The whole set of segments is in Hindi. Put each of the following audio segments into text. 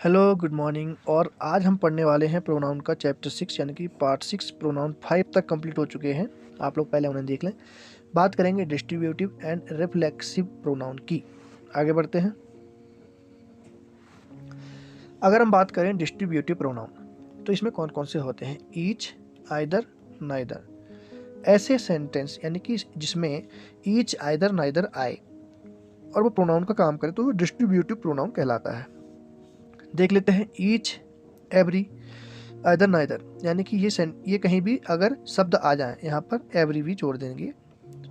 Hello good morning. और आज हम पढ़ने वाले हैं प्रोनाउन का चैप्टर 6 यानी कि पार्ट 6। प्रोनाउन 5 तक कंप्लीट हो चुके हैं, आप लोग पहले उन्हें देख लें। बात करेंगे डिस्ट्रीब्यूटिव एंड रिफ्लेक्सिव प्रोनाउन की। आगे बढ़ते हैं। अगर हम बात करें डिस्ट्रीब्यूटिव प्रोनाउन तो इसमें कौन कौन से होते हैं? Each, either, neither. ऐसे सेंटेंस यानी कि जिसमें ईच, आइदर, नाइदर आए और वो प्रोनाउन का काम करे तो वो डिस्ट्रीब्यूटिव प्रोनाउन कहलाता है। देख लेते हैं। ईच, एवरी, आइदर, नाइदर, यानी कि ये कहीं भी अगर शब्द आ जाए यहाँ पर एवरी भी जोड़ देंगे,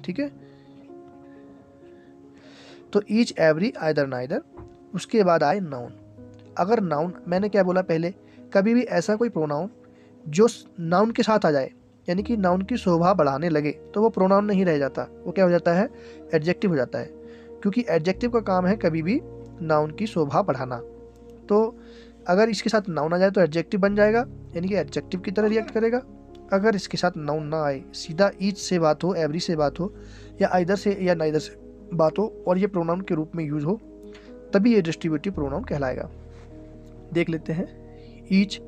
ठीक है। तो ईच, एवरी, आइदर, नाइदर। उसके बाद आए नाउन। अगर नाउन, मैंने क्या बोला पहले, कभी भी ऐसा कोई प्रोनाउन जो नाउन के साथ आ जाए यानी कि नाउन की शोभा बढ़ाने लगे तो वो प्रोनाउन नहीं रह जाता, वो क्या हो जाता है? एडजेक्टिव हो जाता है। क्योंकि एडजेक्टिव का काम है कभी भी नाउन की शोभा बढ़ाना। तो अगर इसके साथ नाउन आ जाए तो एडजेक्टिव बन जाएगा, यानी कि एडजेक्टिव की तरह रिएक्ट करेगा। अगर इसके साथ नाउन ना आए, सीधा ईच से बात हो, एवरी से बात हो, या आइदर से या नाइदर से बात हो और ये प्रोनाउन के रूप में यूज हो, तभी ये डिस्ट्रीब्यूटिव प्रोनाउन कहलाएगा। देख लेते हैं। ईच,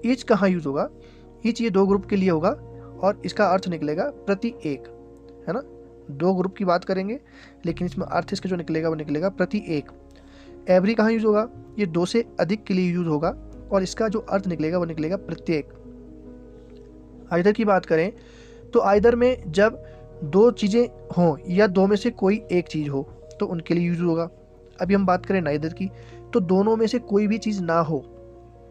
ईच कहाँ यूज होगा? ईच ये दो ग्रुप के लिए होगा और इसका अर्थ निकलेगा प्रति एक, है ना। दो ग्रुप की बात करेंगे लेकिन इसमें अर्थ इसका जो निकलेगा वो निकलेगा प्रति एक। एवरी कहाँ यूज होगा? ये दो से अधिक के लिए यूज होगा और इसका जो अर्थ निकलेगा वो निकलेगा प्रत्येक। आइदर की बात करें तो आइदर में जब दो चीज़ें हों या दो में से कोई एक चीज़ हो तो उनके लिए यूज होगा। अभी हम बात करें नाइदर की, तो दोनों में से कोई भी चीज़ ना हो,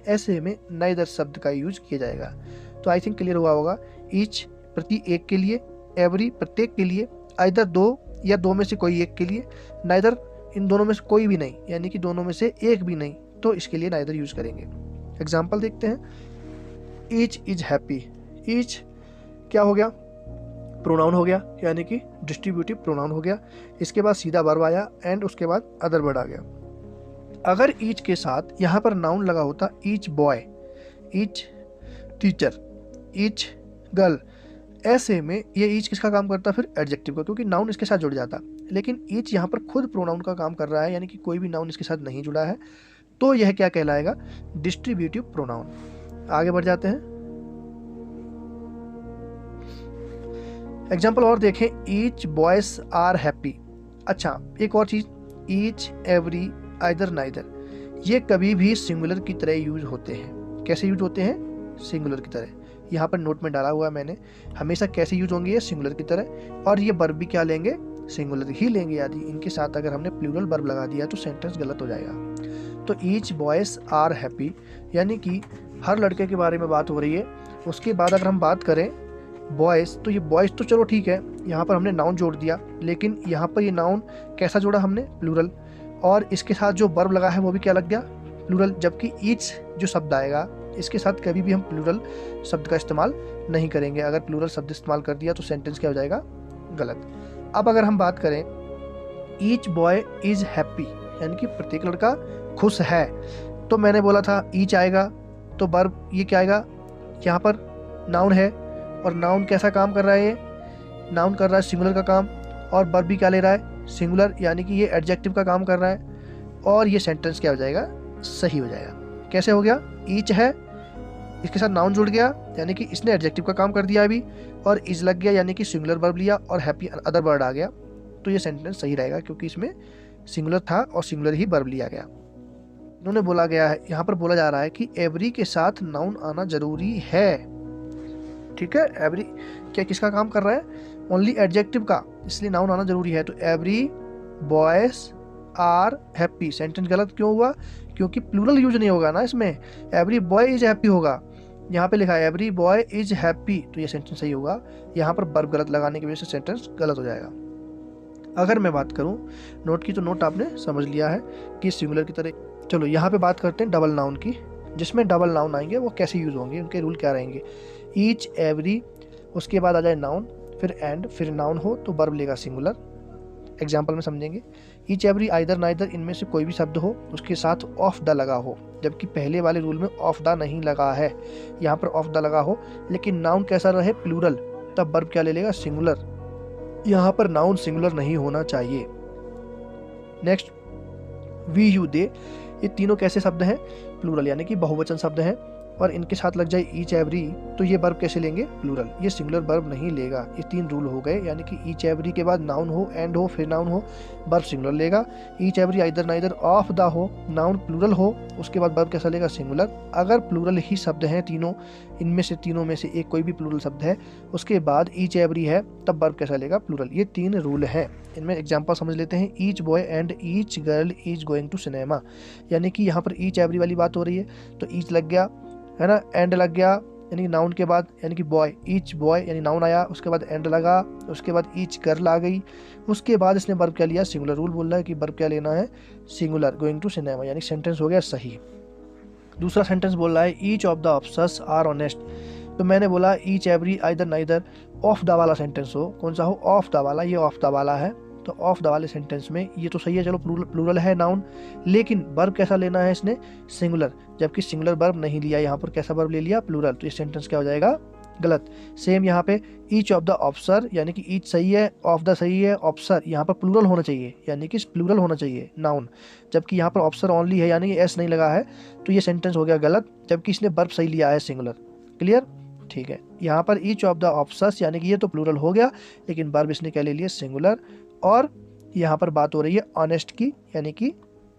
ऐसे में नाइदर शब्द का यूज किया जाएगा। तो आई थिंक क्लियर हुआ होगा। ईच प्रति एक के लिए, एवरी प्रत्येक के लिए, आइदर दो या दो में से कोई एक के लिए, नाइदर इन दोनों में से कोई भी नहीं यानी कि दोनों में से एक भी नहीं, तो इसके लिए नाइदर यूज करेंगे। एग्जाम्पल देखते हैं। Each is happy. ईच क्या हो गया? प्रोनाउन हो गया, यानी कि डिस्ट्रीब्यूटिव प्रोनाउन हो गया। इसके बाद सीधा वर्ब आया एंड उसके बाद अदर वर्ड आ गया। अगर ईच के साथ यहाँ पर नाउन लगा होता, each boy, each teacher, each girl, ऐसे में ये ईच किसका काम करता? फिर एडजेक्टिव का, क्योंकि नाउन इसके साथ जुड़ जाता। लेकिन ईच यहाँ पर खुद प्रोनाउन का काम कर रहा है, यानी कि कोई भी नाउन इसके साथ नहीं जुड़ा है, तो यह क्या कहलाएगा? Distributive pronoun. आगे बढ़ जाते हैं। एग्जाम्पल और देखें। Each boys are happy. अच्छा, एक और चीज, ईच, एवरी, आइदर, नाइदर, ये कभी भी सिंगुलर की तरह यूज होते हैं। कैसे यूज होते हैं? सिंगुलर की तरह। यहाँ पर नोट में डाला हुआ है मैंने, हमेशा कैसे यूज होंगे? ये सिंगुलर की तरह। और ये वर्ब भी क्या लेंगे? सिंगुलर ही लेंगे। यदि इनके साथ अगर हमने प्लूरल वर्ब लगा दिया तो सेंटेंस गलत हो जाएगा। तो ईच बॉयज आर हैप्पी, यानी कि हर लड़के के बारे में बात हो रही है। उसके बाद अगर हम बात करें बॉयज़, तो ये बॉयज़ तो चलो ठीक है, यहाँ पर हमने नाउन जोड़ दिया, लेकिन यहाँ पर ये नाउन कैसा जोड़ा हमने? प्लूरल। और इसके साथ जो वर्ब लगा है वो भी क्या लग गया? प्लूरल। जबकि ईच जो शब्द आएगा इसके साथ कभी भी हम प्लूरल शब्द का इस्तेमाल नहीं करेंगे। अगर प्लूरल शब्द इस्तेमाल कर दिया तो सेंटेंस क्या हो जाएगा? गलत। अब अगर हम बात करें ईच बॉय इज हैप्पी, यानी कि प्रत्येक लड़का खुश है, तो मैंने बोला था ईच आएगा तो वर्ब ये क्या आएगा? यहाँ पर नाउन है और नाउन कैसा काम कर रहा है? ये नाउन कर रहा है सिंगुलर का काम, और वर्ब भी क्या ले रहा है? सिंगुलर, यानी कि ये एडजेक्टिव का काम कर रहा है। और ये सेंटेंस क्या हो जाएगा? सही हो जाएगा। कैसे हो गया? ईच है, इसके साथ नाउन जुड़ गया यानी कि इसने एडजेक्टिव का काम कर दिया अभी, और इज लग गया यानी कि सिंगुलर वर्ब लिया, और हैप्पी अदर वर्ड आ गया, तो ये सेंटेंस सही रहेगा क्योंकि इसमें सिंगुलर था और सिंगुलर ही वर्ब लिया गया। उन्होंने बोला गया है, यहाँ पर बोला जा रहा है कि एवरी के साथ नाउन आना जरूरी है। ठीक है, एवरी क्या किसका काम कर रहा है? ओनली एडजेक्टिव का, इसलिए नाउन आना जरूरी है। तो every boys are happy, sentence गलत क्यों हुआ? क्योंकि प्लूरल यूज नहीं होगा ना इसमें, एवरी बॉय इज हैप्पी होगा। यहाँ पे लिखा है एवरी बॉय इज हैप्पी, तो ये सेंटेंस सही होगा। यहाँ पर वर्ब गलत लगाने की वजह से सेंटेंस गलत हो जाएगा। अगर मैं बात करूँ नोट की, तो नोट आपने समझ लिया है कि सिंगुलर की तरह। चलो यहाँ पे बात करते हैं डबल नाउन की, जिसमें डबल नाउन आएंगे वो कैसे यूज होंगे, उनके रूल क्या रहेंगे। ईच, एवरी, उसके बाद आ जाए नाउन, फिर एंड, फिर नाउन हो तो वर्ब लेगा सिंगुलर। एग्जाम्पल में समझेंगे। ईच, एवरी, आइदर, नाइदर, इनमें से कोई भी शब्द हो उसके साथ ऑफ द लगा हो, जबकि पहले वाले रूल में ऑफ द नहीं लगा है, यहाँ पर ऑफ द लगा हो, लेकिन नाउन कैसा रहे? प्लूरल, तब वर्ब क्या ले लेगा? सिंगुलर। यहाँ पर नाउन सिंगुलर नहीं होना चाहिए। नेक्स्ट, वी, यू, दे, ये तीनों कैसे शब्द हैं? प्लूरल, यानी कि बहुवचन शब्द हैं। और इनके साथ लग जाए ईच एवरी, तो ये वर्ब कैसे लेंगे? प्लूरल, ये सिंगुलर वर्ब नहीं लेगा। ये 3 रूल हो गए, यानी कि ईच एवरी के बाद नाउन हो, एंड हो, फिर नाउन हो, वर्ब सिंगुलर लेगा। Each every either neither of the हो, नाउन प्लूरल हो, उसके बाद वर्ब कैसा लेगा? सिंगुलर। अगर प्लूरल ही शब्द हैं तीनों, इनमें से तीनों में से एक कोई भी प्लूरल शब्द है, उसके बाद ईच एवरी है, तब वर्ब कैसा लेगा? प्लूरल। ये 3 रूल हैं। इनमें एग्जाम्पल समझ लेते हैं। Each boy and each girl is going to cinema, यानी कि यहाँ पर ईच एवरी वाली बात हो रही है, तो ईच लग गया, है ना, एंड लग गया, यानी नाउन के बाद, यानी कि बॉय, ईच बॉय यानी नाउन आया, उसके बाद एंड लगा, उसके बाद ईच गर्ल आ गई, उसके बाद इसने वर्ब क्या लिया? सिंगुलर। रूल बोल रहा है कि वर्ब क्या लेना है? सिंगुलर, गोइंग टू सिनेमा, यानी सेंटेंस हो गया सही। दूसरा सेंटेंस बोल रहा है each of the officers are honest, तो मैंने बोला each every either neither of the वाला सेंटेंस हो, कौन सा हो? ऑफ द वाला, ये ऑफ द वाला है, तो ऑफ द वाले सेंटेंस में ये तो सही है, चलो प्लूरल है नाउन, लेकिन वर्ब कैसा लेना है इसने? सिंगुलर, जबकि सिंगुलर वर्ब नहीं लिया, यहाँ पर कैसा वर्ब ले लिया? प्लूरल, तो ये सेंटेंस क्या हो जाएगा? गलत। सेम यहाँ पे ईच ऑफ द ऑफिसर, यानी कि ईच सही है, ऑफ द सही है, ऑफिसर यहाँ पर प्लूरल होना चाहिए, यानी कि प्लूरल होना चाहिए नाउन, जबकि यहाँ पर ऑफिसर ओनली है, यानी कि एस नहीं लगा है, तो ये सेंटेंस हो गया गलत, जबकि इसने वर्ब सही लिया है, सिंगुलर। क्लियर? ठीक है। यहाँ पर ईच ऑफ द ऑफिसर्स, यानी कि ये तो प्लूरल हो गया, लेकिन वर्ब इसने क्या ले लिया? सिंगुलर। और यहाँ पर बात हो रही है ऑनेस्ट की, यानी कि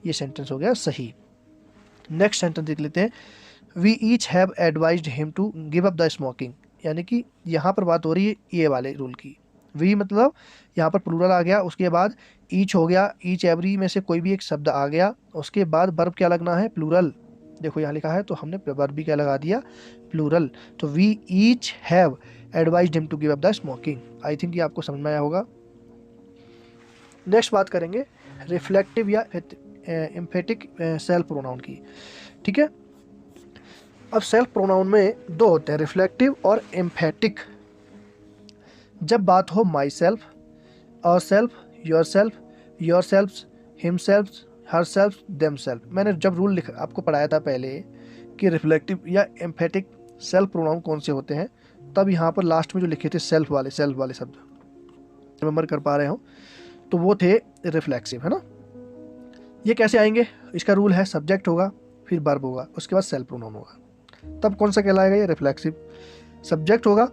ये सेंटेंस हो गया सही। नेक्स्ट सेंटेंस देख लेते हैं। We each have advised him to give up the smoking, यानी कि यहाँ पर बात हो रही है ये वाले रूल की। वी मतलब यहाँ पर प्लूरल आ गया, उसके बाद ईच हो गया, ईच एवरी में से कोई भी एक शब्द आ गया, उसके बाद वर्ब क्या लगना है? प्लूरल। देखो यहाँ लिखा है, तो हमने वर्ब भी क्या लगा दिया? प्लूरल। तो we each have advised him to give up the smoking. I think ये आपको समझ में आया होगा। नेक्स्ट बात करेंगे रिफ्लेक्टिव या एम्फेटिक सेल्फ प्रोनाउन की। ठीक है, अब सेल्फ प्रोनाउन में 2 होते हैं, रिफ्लेक्टिव और एम्फेटिक। जब बात हो माई सेल्फ, और self, your self, your self, him self, her self, them self, मैंने जब रूल आपको पढ़ाया था पहले कि रिफ्लेक्टिव या एम्फेटिक सेल्फ प्रोनाउन कौन से होते हैं, तब यहाँ पर लास्ट में जो लिखे थे सेल्फ वाले शब्द, रिमेंबर कर पा रहे हो, तो वो थे रिफ्लेक्सिव, है ना। ये कैसे आएंगे? इसका रूल है सब्जेक्ट होगा, फिर वर्ब होगा, उसके बाद सेल्फ प्रोनाउन होगा, तब कौन सा कहलाएगा? ये रिफ्लेक्सिव। सब्जेक्ट होगा,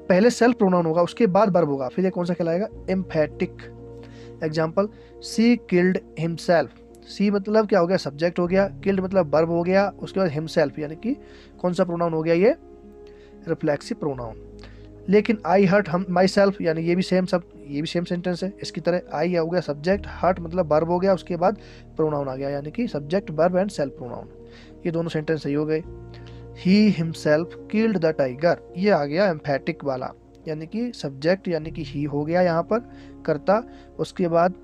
पहले सेल्फ प्रोनाउन होगा, उसके बाद वर्ब होगा, फिर ये कौन सा कहलाएगा? एम्फेटिक। एग्जाम्पल, सी किल्ड हिमसेल्फ। सी मतलब क्या हो गया? सब्जेक्ट हो गया, किल्ड मतलब वर्ब हो गया, उसके बाद हिमसेल्फ, यानी कि कौन सा प्रोनाउन हो गया? ये रिफ्लेक्सिव प्रोनाउन। लेकिन आई हर्ट हम माई सेल्फ, यानी ये भी सेम सेंटेंस है इसकी तरह। आई हो गया सब्जेक्ट, हर्ट मतलब वर्ब हो गया, उसके बाद प्रोनाउन आ गया, यानी कि subject, verb and self pronoun. ये दोनों सेंटेंस सही हो गए। He himself killed the tiger, ये आ गया एम्फेटिक वाला, यानी कि सब्जेक्ट यानी कि ही हो गया यहाँ पर कर्ता, उसके बाद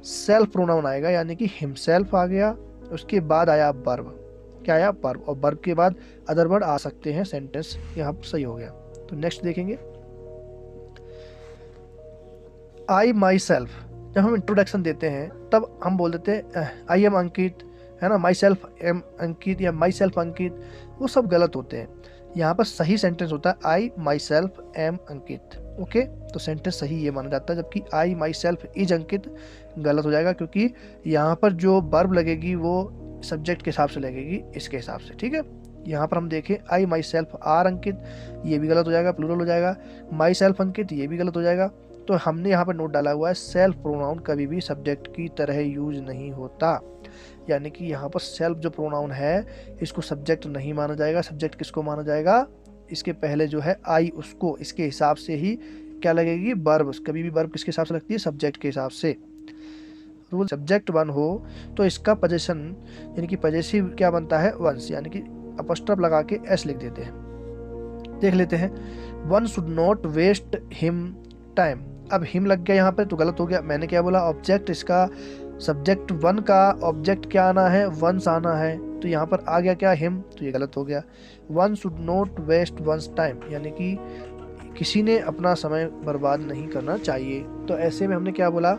सेल्फ प्रोनाउन आएगा, यानी कि हिमसेल्फ आ गया, उसके बाद आया वर्ब। क्या आया? वर्ब। और वर्ब के बाद अदर वर्ड आ सकते हैं, सेंटेंस यहाँ पर सही हो गया। तो नेक्स्ट देखेंगे आई माई सेल्फ। जब हम इंट्रोडक्शन देते हैं तब हम बोल देते हैं आई एम अंकित, है ना, माई सेल्फ एम अंकित या माई सेल्फ अंकित, वो सब गलत होते हैं। यहाँ पर सही सेंटेंस होता है I myself am Ankit. Okay, तो सेंटेंस सही ये माना जाता है, जबकि आई माई सेल्फ इज अंकित गलत हो जाएगा, क्योंकि यहाँ पर जो वर्ब लगेगी वो सब्जेक्ट के हिसाब से लगेगी, इसके हिसाब से। ठीक है, यहाँ पर हम देखें आई माई सेल्फ आर अंकित, ये भी गलत हो जाएगा, प्लूरल हो जाएगा। माई सेल्फ अंकित, ये भी गलत हो जाएगा। तो हमने यहाँ पर नोट डाला हुआ है सेल्फ प्रोनाउन कभी भी सब्जेक्ट की तरह यूज नहीं होता, यानी कि यहाँ पर सेल्फ जो प्रोनाउन है इसको सब्जेक्ट नहीं माना जाएगा। सब्जेक्ट किसको माना जाएगा? इसके पहले जो है आई, उसको, इसके हिसाब से ही क्या लगेगी? वर्ब। कभी भी वर्ब किसके हिसाब से लगती है? सब्जेक्ट के हिसाब से। रूल सब्जेक्ट वन हो तो इसका पोजेशन यानी कि पजेसिव क्या बनता है? वंस, यानी कि अपस्ट्रफ लगा के एस लिख देते हैं। देख लेते हैं, one should not waste him time. अब हिम लग गया यहाँ पर तो गलत हो गया। मैंने क्या बोला? ऑब्जेक्ट, इसका सब्जेक्ट वन का ऑब्जेक्ट क्या आना है? वंस आना है, तो यहाँ पर आ गया क्या? हिम, तो ये गलत हो गया। One should not waste one's time, यानी कि किसी ने अपना समय बर्बाद नहीं करना चाहिए। तो ऐसे में हमने क्या बोला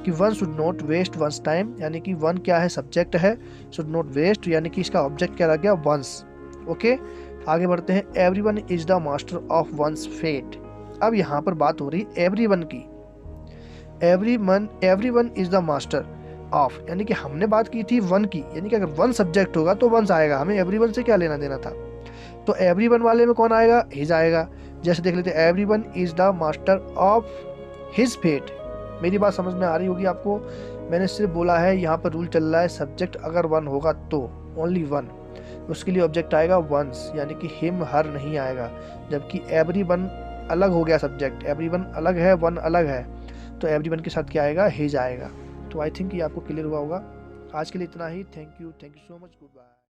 कि one should not waste one's time, यानी कि वन क्या है? सब्जेक्ट है, शुड नॉट वेस्ट यानी कि इसका ऑब्जेक्ट क्या लग गया? वंस। ओके, आगे बढ़ते हैं। Everyone is the master of one's fate. अब यहाँ पर बात हो रही एवरीवन की। Everyone is the master, of, यानी कि हमने बात की थी वन की, यानी कि अगर वन सब्जेक्ट होगा तो वंस आएगा, हमें एवरीवन से क्या लेना देना था। तो एवरीवन वाले में कौन आएगा, हिज आएगा। जैसे देख लेते हैं, everyone is the master of his fate. मेरी बात समझ में आ रही होगी आपको, मैंने सिर्फ बोला है यहाँ पर रूल चल रहा है सब्जेक्ट अगर वन होगा तो ओनली वन, उसके लिए ऑब्जेक्ट आएगा वंस, यानी कि हिम हर नहीं आएगा। जबकि एवरीवन अलग हो गया सब्जेक्ट, एवरीवन अलग है, वन अलग है, तो एवरीवन के साथ क्या आएगा, हिज आएगा। तो आई थिंक ये आपको क्लियर हुआ होगा। आज के लिए इतना ही। Thank you so much, good bye.